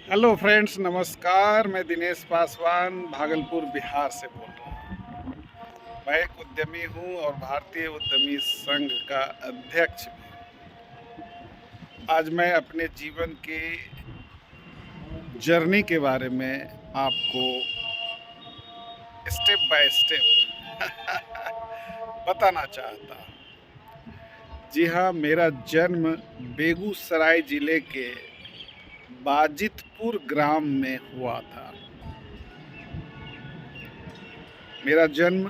Hello friends, नमस्कार। मैं दिनेश पासवान भागलपुर बिहार से बोल रहा हूँ। मैं एक उद्यमी हूँ और भारतीय उद्यमी संघ का अध्यक्ष भी। आज मैं अपने जीवन के जर्नी के बारे में आपको स्टेप बाय स्टेप बताना चाहता हूँ। जी हाँ, मेरा जन्म बेगूसराय जिले के बाजितपुर ग्राम में हुआ था। मेरा जन्म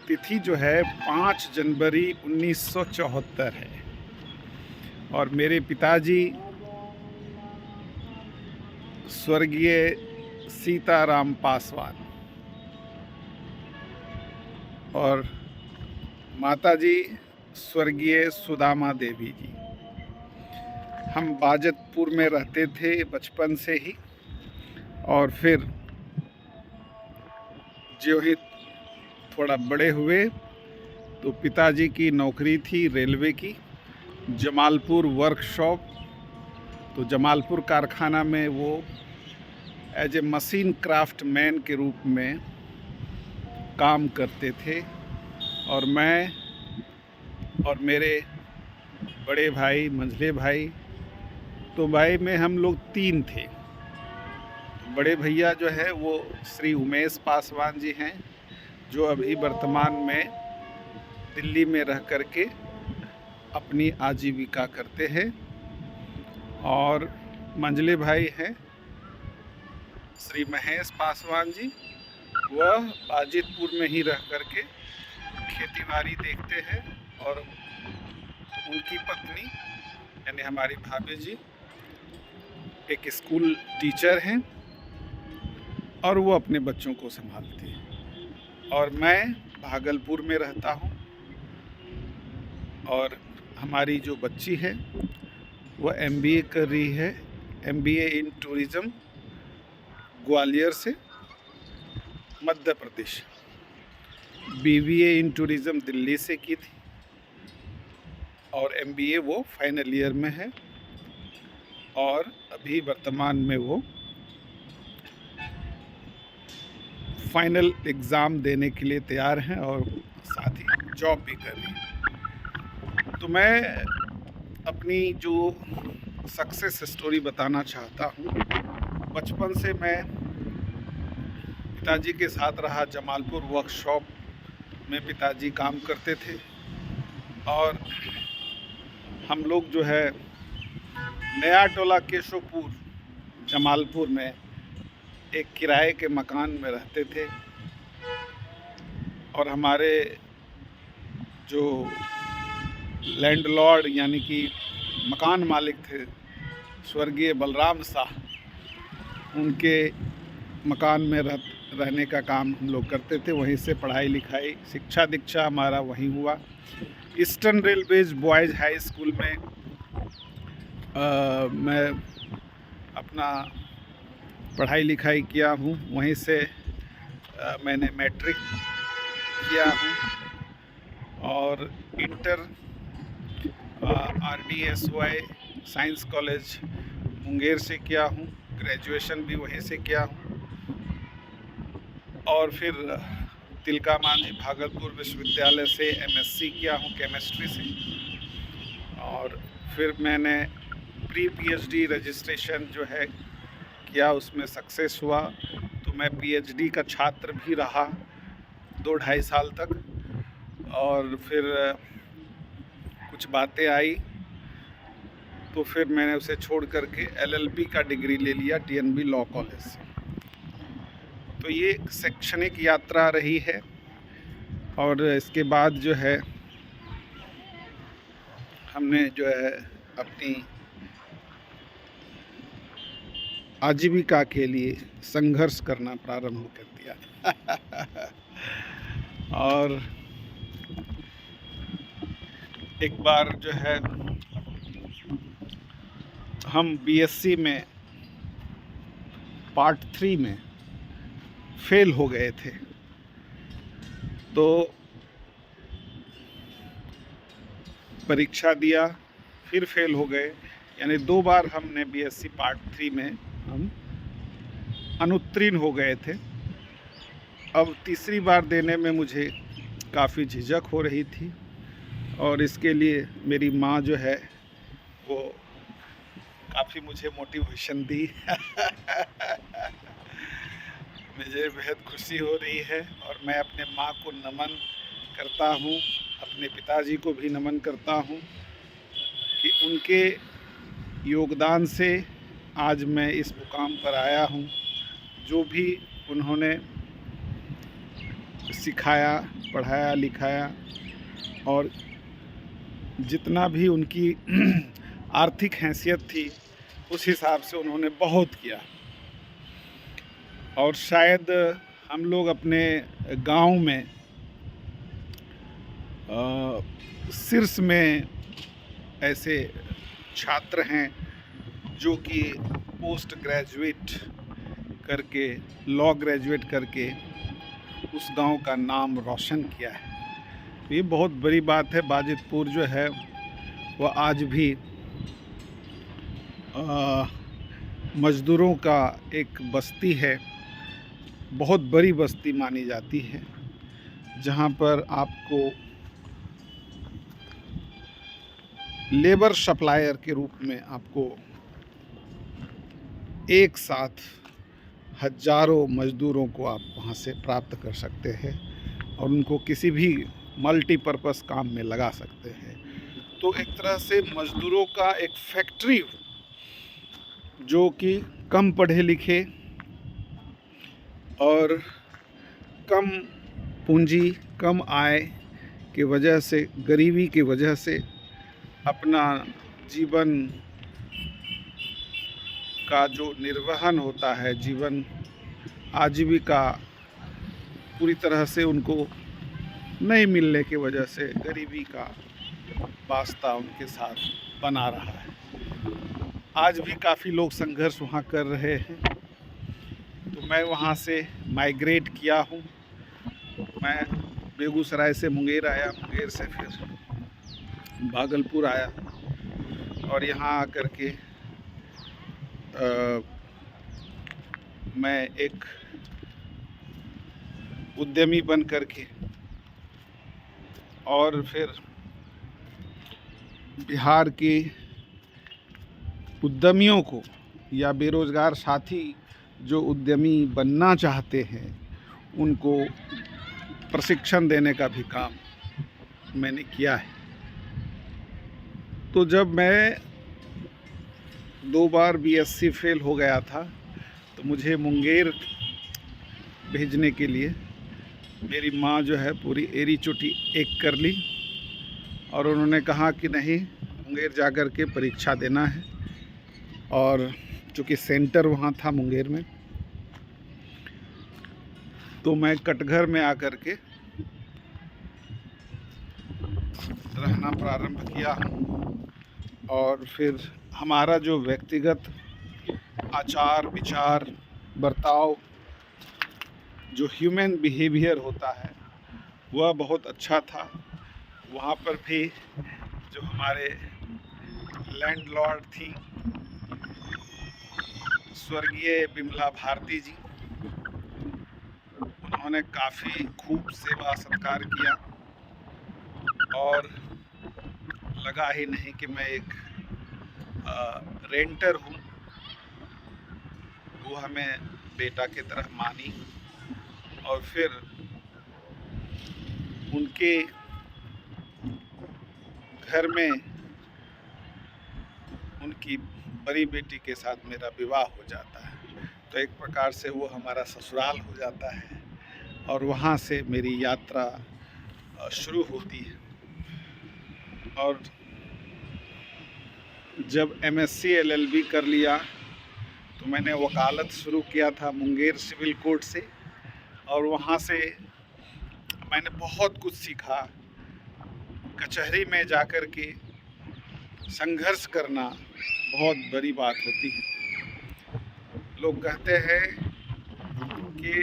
तिथि जो है 5 जनवरी 1974 है और मेरे पिताजी स्वर्गीय सीताराम पासवान और माताजी स्वर्गीय सुदामा देवी जी। हम बाजितपुर में रहते थे बचपन से ही, और फिर जो ही थोड़ा बड़े हुए तो पिताजी की नौकरी थी रेलवे की, जमालपुर वर्कशॉप। तो जमालपुर कारखाना में वो as a machine craftsman के रूप में काम करते थे, और मैं और मेरे बड़े भाई मंझले भाई, तो भाई में हम लोग 3 थे। बड़े भैया जो है वो श्री उमेश पासवान जी हैं, जो अभी वर्तमान में दिल्ली में रह करके अपनी आजीविका करते हैं। और मंझले भाई हैं श्री महेश पासवान जी, वह बाजितपुर में ही रह करके खेती बाड़ी देखते हैं, और उनकी पत्नी यानी हमारी भाभी जी एक स्कूल टीचर हैं और वो अपने बच्चों को संभालती हैं। और मैं भागलपुर में रहता हूँ, और हमारी जो बच्ची है वह MBA कर रही है, MBA इन टूरिज़्म, ग्वालियर से, मध्य प्रदेश। BBA इन टूरिज़्म दिल्ली से की थी, और MBA वो फाइनल ईयर में है, और अभी वर्तमान में वो फाइनल एग्ज़ाम देने के लिए तैयार हैं और साथ ही जॉब भी कर रही हैं। तो मैं अपनी जो सक्सेस स्टोरी बताना चाहता हूँ। बचपन से मैं पिताजी के साथ रहा, जमालपुर वर्कशॉप में पिताजी काम करते थे, और हम लोग जो है नया टोला केशवपुर जमालपुर में एक किराए के मकान में रहते थे, और हमारे जो लैंडलॉर्ड यानी कि मकान मालिक थे स्वर्गीय बलराम शाह, उनके मकान में रहने का काम हम लोग करते थे। वहीं से पढ़ाई लिखाई, शिक्षा दीक्षा हमारा वहीं हुआ। Eastern railways boys high school में मैं अपना पढ़ाई लिखाई किया हूँ। वहीं से मैंने मैट्रिक किया हूँ, और inter RDSY science college Munger से किया हूँ। ग्रेजुएशन भी वहीं से किया हूँ, और फिर तिलका मांझी भागलपुर विश्वविद्यालय से MSc किया हूँ केमिस्ट्री से। और फिर मैंने प्री PhD रजिस्ट्रेशन जो है किया, उसमें सक्सेस हुआ। तो मैं PhD का छात्र भी रहा 2-2.5 साल तक, और फिर कुछ बातें आई तो फिर मैंने उसे छोड़ करके LLB का डिग्री ले लिया TNB लॉ कॉलेज से। तो ये एक शैक्षणिक यात्रा रही है, और इसके बाद जो है हमने जो है अपनी आजीविका के लिए संघर्ष करना प्रारंभ कर दिया। और एक बार जो है हम BSc में पार्ट 3 में फेल हो गए थे, तो परीक्षा दिया, फिर फेल हो गए, यानी 2 बार हमने BSc पार्ट 3 में हम अनुत्तीर्ण हो गए थे। अब तीसरी बार देने में मुझे काफ़ी झिझक हो रही थी और इसके लिए मेरी माँ जो है वो काफ़ी मुझे मोटिवेशन दी। मुझे बेहद खुशी हो रही है और मैं अपने माँ को नमन करता हूँ, अपने पिताजी को भी नमन करता हूँ कि उनके योगदान से आज मैं इस मुकाम पर आया हूँ। जो भी उन्होंने सिखाया, पढ़ाया, लिखाया और जितना भी उनकी आर्थिक हैसियत थी उस हिसाब से उन्होंने बहुत किया। और शायद हम लोग अपने गांव में शीर्ष में ऐसे छात्र हैं जो कि पोस्ट ग्रेजुएट करके, लॉ ग्रेजुएट करके उस गांव का नाम रोशन किया है। तो ये बहुत बड़ी बात है। बाजितपुर जो है वह आज भी मज़दूरों का एक बस्ती है, बहुत बड़ी बस्ती मानी जाती है, जहाँ पर आपको लेबर सप्लायर के रूप में आपको एक साथ हजारों मज़दूरों को आप वहाँ से प्राप्त कर सकते हैं और उनको किसी भी मल्टीपर्पज़ काम में लगा सकते हैं। तो एक तरह से मज़दूरों का एक फैक्ट्री जो कि कम पढ़े लिखे और कम पूंजी, कम आय की वजह से, गरीबी की वजह से अपना जीवन का जो निर्वहन होता है, जीवन आजीविका पूरी तरह से उनको नहीं मिलने की वजह से गरीबी का वास्ता उनके साथ बना रहा है। आज भी काफ़ी लोग संघर्ष वहाँ कर रहे हैं। तो मैं वहाँ से माइग्रेट किया हूँ। मैं बेगूसराय से मुंगेर आया, मुंगेर से फिर भागलपुर आया और यहाँ आकर के मैं एक उद्यमी बन करके और फिर बिहार के उद्यमियों को या बेरोज़गार साथी जो उद्यमी बनना चाहते हैं उनको प्रशिक्षण देने का भी काम मैंने किया है। तो जब मैं 2 बार बीएससी फेल हो गया था तो मुझे मुंगेर भेजने के लिए मेरी माँ जो है पूरी एरी चोटी एक कर ली और उन्होंने कहा कि नहीं, मुंगेर जा कर के परीक्षा देना है। और चूँकि सेंटर वहाँ था मुंगेर में, तो मैं कटघर में आकर के रहना प्रारंभ किया और फिर हमारा जो व्यक्तिगत आचार विचार बर्ताव, जो ह्यूमन बिहेवियर होता है, वह बहुत अच्छा था। वहाँ पर भी जो हमारे लैंडलॉर्ड थी स्वर्गीय बिमला भारती जी, उन्होंने काफ़ी खूब सेवा सत्कार किया और लगा ही नहीं कि मैं एक रेंटर हूँ। वो हमें बेटा की तरह मानी और फिर उनके घर में उनकी बड़ी बेटी के साथ मेरा विवाह हो जाता है। तो एक प्रकार से वो हमारा ससुराल हो जाता है और वहाँ से मेरी यात्रा शुरू होती है। और जब एमएससी एलएलबी कर लिया तो मैंने वकालत शुरू किया था मुंगेर सिविल कोर्ट से और वहाँ से मैंने बहुत कुछ सीखा। कचहरी में जाकर के संघर्ष करना बहुत बड़ी बात होती है। लोग कहते हैं कि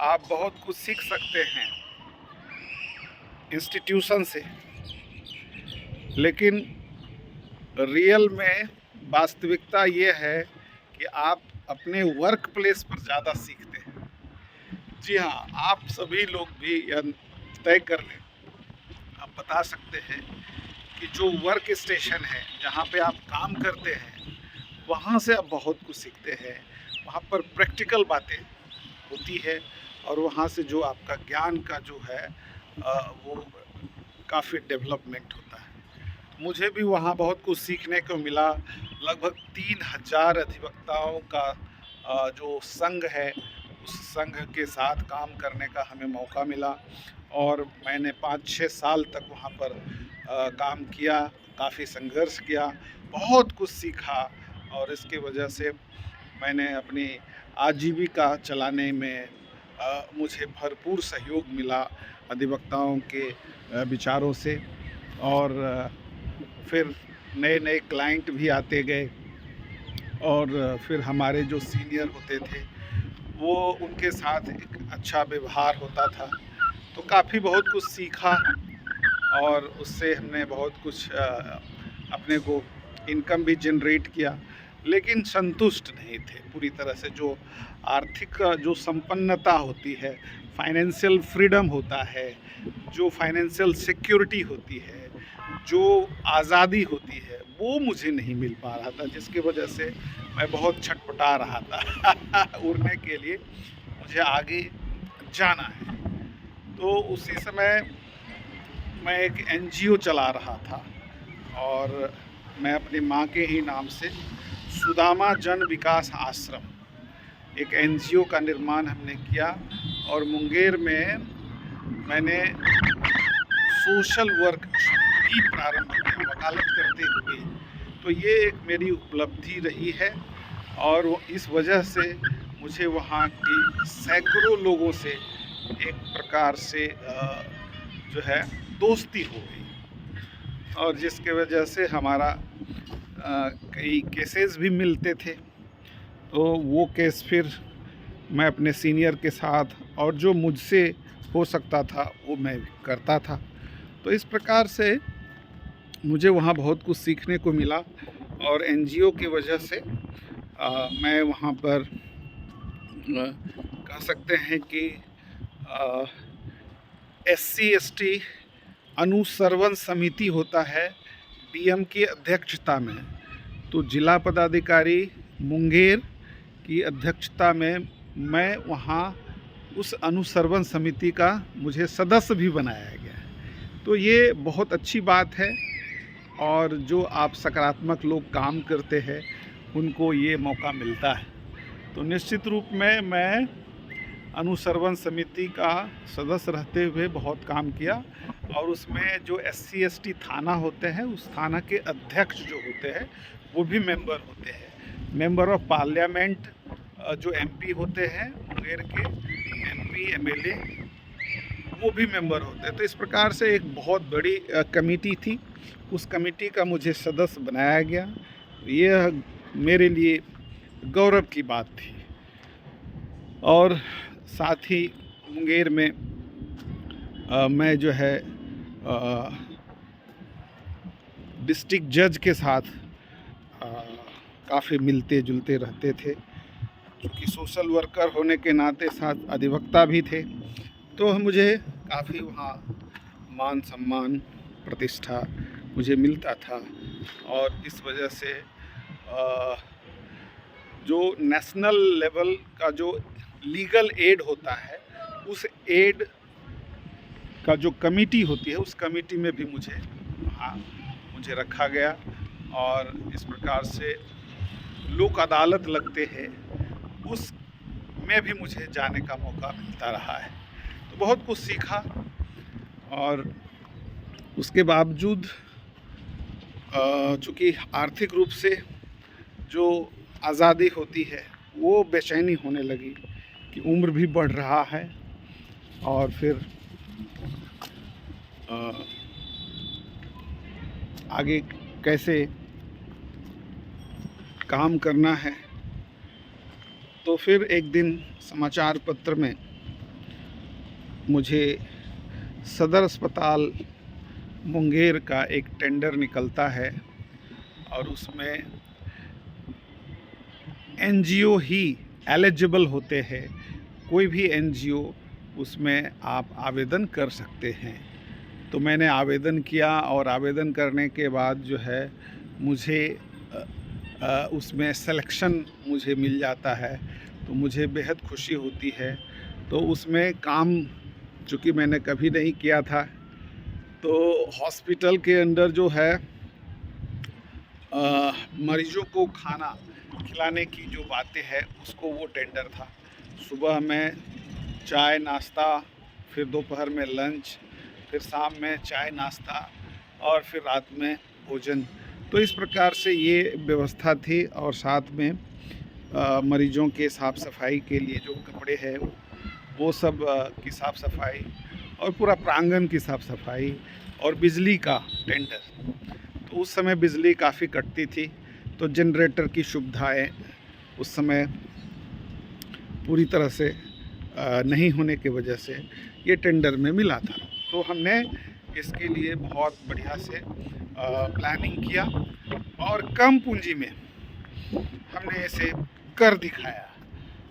आप बहुत कुछ सीख सकते हैं इंस्टीट्यूशन से, लेकिन रियल में वास्तविकता ये है कि आप अपने वर्क प्लेस पर ज़्यादा सीखते हैं। जी हाँ, आप सभी लोग भी यह तय कर लें, आप बता सकते हैं कि जो वर्क स्टेशन है, जहाँ पे आप काम करते हैं, वहाँ से आप बहुत कुछ सीखते हैं। वहाँ पर प्रैक्टिकल बातें होती है और वहाँ से जो आपका ज्ञान का जो है वो काफ़ी डेवलपमेंट होता है। मुझे भी वहाँ बहुत कुछ सीखने को मिला। लगभग 3000 अधिवक्ताओं का जो संघ है, उस संघ के साथ काम करने का हमें मौका मिला और मैंने 5-6 साल तक वहाँ पर काम किया, काफ़ी संघर्ष किया, बहुत कुछ सीखा और इसकी वजह से मैंने अपनी आजीविका चलाने में मुझे भरपूर सहयोग मिला अधिवक्ताओं के विचारों से। और फिर नए-नए क्लाइंट भी आते गए और फिर हमारे जो सीनियर होते थे, वो उनके साथ एक अच्छा व्यवहार होता था, तो काफ़ी बहुत कुछ सीखा और उससे हमने बहुत कुछ अपने को इनकम भी जनरेट किया, लेकिन संतुष्ट नहीं थे पूरी तरह से। जो आर्थिक जो संपन्नता होती है, फाइनेंशियल फ्रीडम होता है, जो फाइनेंशियल सिक्योरिटी होती है, जो आज़ादी होती है, वो मुझे नहीं मिल पा रहा था, जिसकी वजह से मैं बहुत छटपटा रहा था उड़ने के लिए, मुझे आगे जाना है। तो उसी समय मैं एक एनजीओ चला रहा था और मैं अपनी माँ के ही नाम से सुदामा जन विकास आश्रम, एक एनजीओ का निर्माण हमने किया और मुंगेर में मैंने सोशल वर्क भी प्रारंभ किया वकालत करते हुए। तो ये एक मेरी उपलब्धि रही है और इस वजह से मुझे वहाँ की सैकड़ों लोगों से एक प्रकार से जो है दोस्ती हो गई और जिसके वजह से हमारा कई केसेस भी मिलते थे। तो वो केस फिर मैं अपने सीनियर के साथ और जो मुझसे हो सकता था वो मैं करता था। तो इस प्रकार से मुझे वहाँ बहुत कुछ सीखने को मिला और एनजीओ की वजह से मैं वहाँ पर कह सकते हैं कि SC/ST अनुसरवन समिति होता है डीएम की अध्यक्षता में, तो जिला पदाधिकारी मुंगेर की अध्यक्षता में मैं वहाँ उस अनुसरवन समिति का मुझे सदस्य भी बनाया गया है। तो ये बहुत अच्छी बात है और जो आप सकारात्मक लोग काम करते हैं उनको ये मौका मिलता है। तो निश्चित रूप में मैं अनुसरवन समिति का सदस्य रहते हुए बहुत काम किया और उसमें जो SC/ST थाना होते हैं उस थाना के अध्यक्ष जो होते हैं वो भी मेंबर होते हैं। मेंबर ऑफ पार्लियामेंट जो MP होते हैं मुंगेर के MP MLA वो भी मेंबर होते हैं। तो इस प्रकार से एक बहुत बड़ी कमेटी थी, उस कमेटी का मुझे सदस्य बनाया गया। यह मेरे लिए गौरव की बात थी और साथ ही मुंगेर में मैं जो है डिस्ट्रिक्ट जज के साथ काफ़ी मिलते जुलते रहते थे, क्योंकि सोशल वर्कर होने के नाते साथ अधिवक्ता भी थे। तो मुझे काफ़ी वहाँ मान सम्मान प्रतिष्ठा मुझे मिलता था और इस वजह से जो नेशनल लेवल का जो लीगल एड होता है उस एड का जो कमेटी होती है उस कमेटी में भी मुझे रखा गया और इस प्रकार से लोक अदालत लगते हैं उस में भी मुझे जाने का मौका मिलता रहा है। तो बहुत कुछ सीखा और उसके बावजूद चूँकि आर्थिक रूप से जो आज़ादी होती है वो बेचैनी होने लगी कि उम्र भी बढ़ रहा है और फिर आगे कैसे काम करना है। तो फिर एक दिन समाचार पत्र में मुझे सदर अस्पताल मुंगेर का एक टेंडर निकलता है और उसमें एनजीओ ही एलिजिबल होते हैं। कोई भी एनजीओ उसमें आप आवेदन कर सकते हैं। तो मैंने आवेदन किया और आवेदन करने के बाद जो है मुझे उसमें सिलेक्शन मुझे मिल जाता है, तो मुझे बेहद खुशी होती है। तो उसमें काम चूँकि मैंने कभी नहीं किया था, तो हॉस्पिटल के अंदर जो है मरीजों को खाना खिलाने की जो बातें हैं उसको वो टेंडर था। सुबह में चाय नाश्ता, फिर दोपहर में लंच, फिर शाम में चाय नाश्ता और फिर रात में भोजन। तो इस प्रकार से ये व्यवस्था थी। और साथ में मरीजों के साफ़ सफाई के लिए जो कपड़े हैं वो सब की साफ़ सफाई और पूरा प्रांगण की साफ़ सफाई और बिजली का टेंडर। तो उस समय बिजली काफ़ी कटती थी, तो जनरेटर की सुविधाएं उस समय पूरी तरह से नहीं होने की वजह से ये टेंडर में मिला था। तो हमने इसके लिए बहुत बढ़िया से प्लानिंग किया और कम पूंजी में हमने इसे कर दिखाया।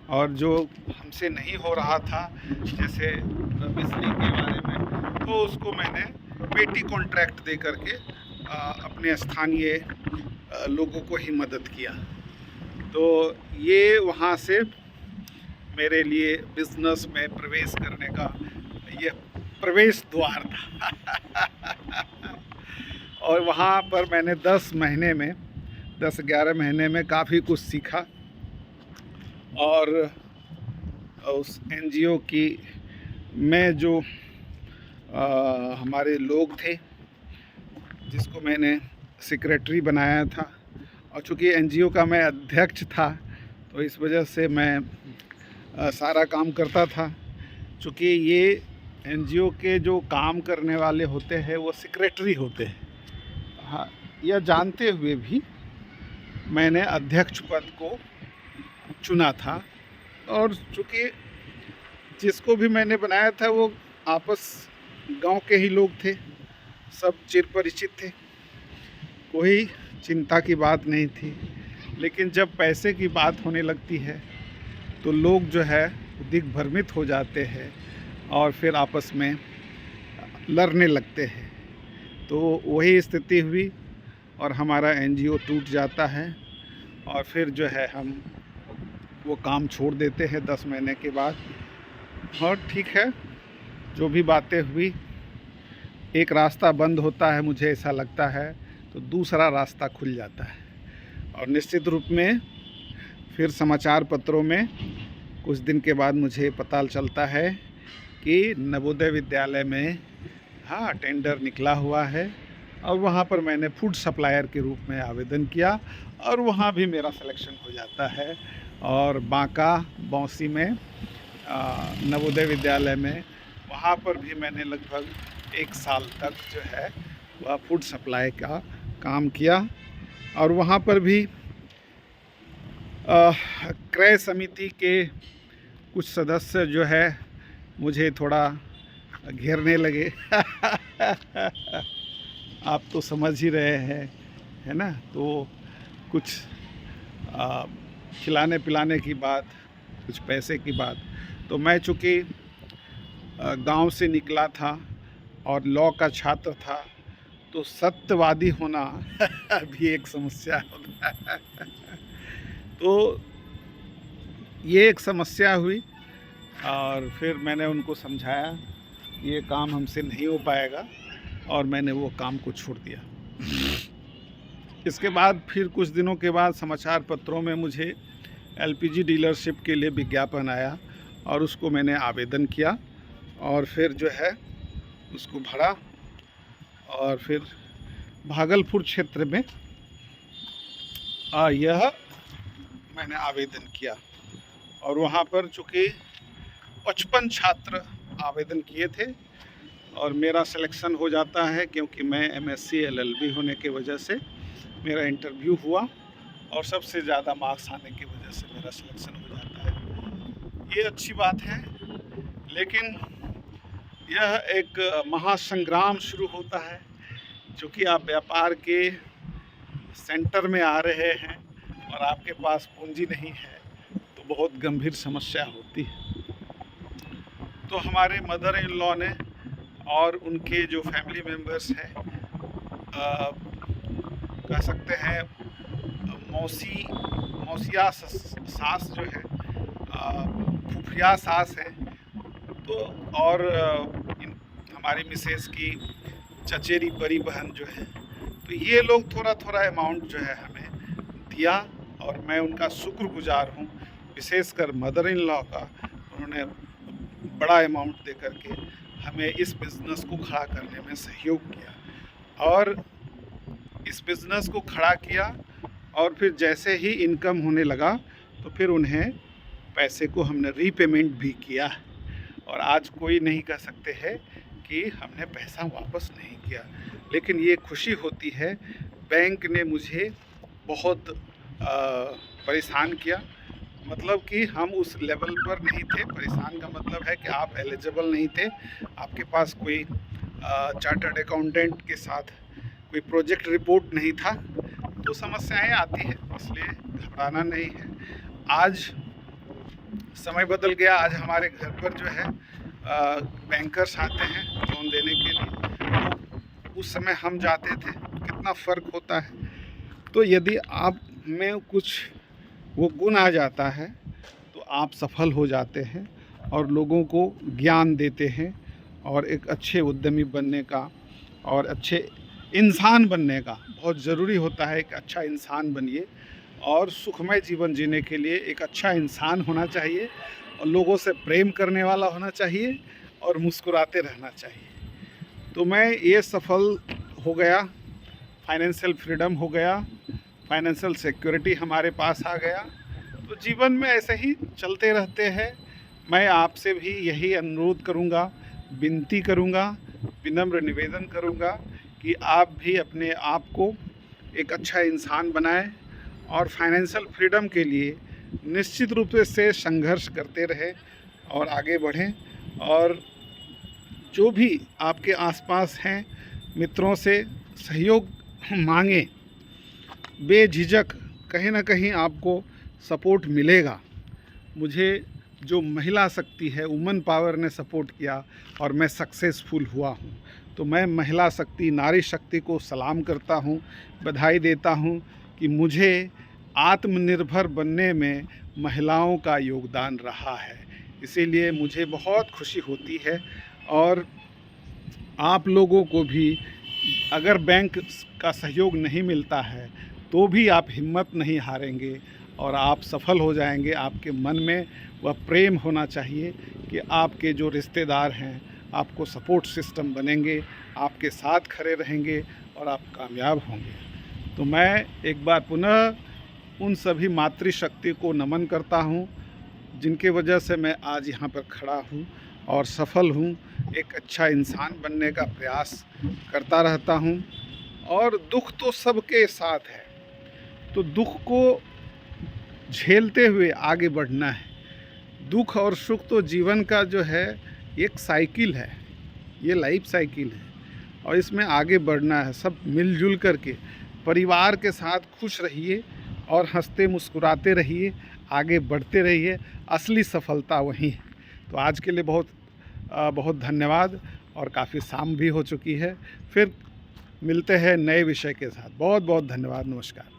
और जो हमसे नहीं हो रहा था, जैसे बिजली के बारे में, तो उसको मैंने पेटी कॉन्ट्रैक्ट दे करके अपने स्थानीय लोगों को ही मदद किया। तो ये वहाँ से मेरे लिए बिज़नेस में प्रवेश करने का ये प्रवेश द्वार था। और वहाँ पर मैंने 10-11 महीने में काफ़ी कुछ सीखा। और उस एनजीओ की में जो हमारे लोग थे, जिसको मैंने सेक्रेटरी बनाया था, और चूँकि एनजीओ का मैं अध्यक्ष था, तो इस वजह से मैं सारा काम करता था। चूँकि ये एनजीओ के जो काम करने वाले होते हैं वो सेक्रेटरी होते हैं। हाँ, यह जानते हुए भी मैंने अध्यक्ष पद को चुना था। और चूँकि जिसको भी मैंने बनाया था वो आपस गांव के ही लोग थे, सब चिर परिचित थे, कोई चिंता की बात नहीं थी। लेकिन जब पैसे की बात होने लगती है तो लोग जो है दिग्भ्रमित हो जाते हैं और फिर आपस में लड़ने लगते हैं। तो वही स्थिति हुई और हमारा एनजीओ टूट जाता है। और फिर जो है हम वो काम छोड़ देते हैं 10 महीने के बाद। और ठीक है, जो भी बातें हुई, एक रास्ता बंद होता है, मुझे ऐसा लगता है, तो दूसरा रास्ता खुल जाता है। और निश्चित रूप में फिर समाचार पत्रों में कुछ दिन के बाद मुझे पता चलता है कि नवोदय विद्यालय में हाँ टेंडर निकला हुआ है। और वहाँ पर मैंने फूड सप्लायर के रूप में आवेदन किया और वहाँ भी मेरा सिलेक्शन हो जाता है। और बांका बौंसी में नवोदय विद्यालय में, वहाँ पर भी मैंने लगभग 1 साल तक जो है वह फूड सप्लाई का काम किया। और वहाँ पर भी क्रय समिति के कुछ सदस्य जो है मुझे थोड़ा घेरने लगे। आप तो समझ ही रहे हैं, है ना। तो कुछ खिलाने पिलाने की बात, कुछ पैसे की बात। तो मैं चूँकि गांव से निकला था और लॉ का छात्र था, तो सत्यवादी होना भी एक समस्या होता है। तो ये एक समस्या हुई और फिर मैंने उनको समझाया ये काम हमसे नहीं हो पाएगा और मैंने वो काम को छोड़ दिया। इसके बाद फिर कुछ दिनों के बाद समाचार पत्रों में मुझे एलपीजी डीलरशिप के लिए विज्ञापन आया और उसको मैंने आवेदन किया और फिर जो है उसको भरा। और फिर भागलपुर क्षेत्र में यह मैंने आवेदन किया और वहाँ पर चूँकि 55 छात्र आवेदन किए थे और मेरा सिलेक्शन हो जाता है, क्योंकि मैं एमएससी एलएलबी होने के वजह से मेरा इंटरव्यू हुआ और सबसे ज़्यादा मार्क्स आने की वजह से मेरा सिलेक्शन हो जाता है। ये अच्छी बात है, लेकिन यह एक महासंग्राम शुरू होता है। चूँकि आप व्यापार के सेंटर में आ रहे हैं और आपके पास पूंजी नहीं है तो बहुत गंभीर समस्या होती है। तो हमारे मदर इन लॉ ने और उनके जो फैमिली मेम्बर्स हैं, कह सकते हैं मौसिया सास जो है, फुफिया सास है, तो और हमारी मिसेस की चचेरी बड़ी बहन जो है, तो ये लोग थोड़ा थोड़ा अमाउंट जो है हमें दिया और मैं उनका शुक्रगुजार हूँ। विशेषकर मदर इन लॉ का, उन्होंने बड़ा अमाउंट दे करके हमें इस बिज़नेस को खड़ा करने में सहयोग किया और इस बिज़नेस को खड़ा किया। और फिर जैसे ही इनकम होने लगा तो फिर उन्हें पैसे को हमने रीपेमेंट भी किया और आज कोई नहीं कह सकते हैं कि हमने पैसा वापस नहीं किया। लेकिन ये खुशी होती है, बैंक ने मुझे बहुत परेशान किया, मतलब कि हम उस लेवल पर नहीं थे। परेशान का मतलब है कि आप एलिजिबल नहीं थे, आपके पास कोई चार्टर्ड अकाउंटेंट के साथ कोई प्रोजेक्ट रिपोर्ट नहीं था, तो समस्याएं आती हैं, इसलिए घबराना नहीं है। आज समय बदल गया, आज हमारे घर पर जो है बैंकर्स आते हैं लोन देने के लिए, तो उस समय हम जाते थे, कितना फ़र्क होता है। तो यदि आप में कुछ वो गुण आ जाता है तो आप सफल हो जाते हैं और लोगों को ज्ञान देते हैं और एक अच्छे उद्यमी बनने का और अच्छे इंसान बनने का बहुत ज़रूरी होता है। एक अच्छा इंसान बनिए और सुखमय जीवन जीने के लिए एक अच्छा इंसान होना चाहिए और लोगों से प्रेम करने वाला होना चाहिए और मुस्कुराते रहना चाहिए। तो मैं ये सफल हो गया, फाइनेंशियल फ्रीडम हो गया, फाइनेंशियल सिक्योरिटी हमारे पास आ गया। तो जीवन में ऐसे ही चलते रहते हैं। मैं आपसे भी यही अनुरोध करूँगा, विनती करूँगा, विनम्र निवेदन करूँगा कि आप भी अपने आप को एक अच्छा इंसान बनाएं और फाइनेंशियल फ्रीडम के लिए निश्चित रूप से संघर्ष करते रहें और आगे बढ़ें। और जो भी आपके आसपास हैं मित्रों से सहयोग मांगें, बेझिझक, कहीं ना कहीं आपको सपोर्ट मिलेगा। मुझे जो महिला शक्ति है, वुमन पावर ने सपोर्ट किया और मैं सक्सेसफुल हुआ हूँ। तो मैं महिला शक्ति, नारी शक्ति को सलाम करता हूँ, बधाई देता हूँ कि मुझे आत्मनिर्भर बनने में महिलाओं का योगदान रहा है। इसीलिए मुझे बहुत खुशी होती है। और आप लोगों को भी अगर बैंक का सहयोग नहीं मिलता है तो भी आप हिम्मत नहीं हारेंगे और आप सफल हो जाएंगे। आपके मन में वह प्रेम होना चाहिए कि आपके जो रिश्तेदार हैं आपको सपोर्ट सिस्टम बनेंगे, आपके साथ खड़े रहेंगे और आप कामयाब होंगे। तो मैं एक बार पुनः उन सभी मातृशक्ति को नमन करता हूँ जिनके वजह से मैं आज यहाँ पर खड़ा हूँ और सफल हूँ, एक अच्छा इंसान बनने का प्रयास करता रहता हूँ। और दुख तो सबके साथ है, तो दुख को झेलते हुए आगे बढ़ना है। दुख और सुख तो जीवन का जो है एक साइकिल है, ये लाइफ साइकिल है और इसमें आगे बढ़ना है। सब मिलजुल करके परिवार के साथ खुश रहिए और हंसते मुस्कुराते रहिए, आगे बढ़ते रहिए। असली सफलता वहीं है। तो आज के लिए बहुत बहुत धन्यवाद और काफ़ी शाम भी हो चुकी है। फिर मिलते हैं नए विषय के साथ। बहुत बहुत धन्यवाद। नमस्कार।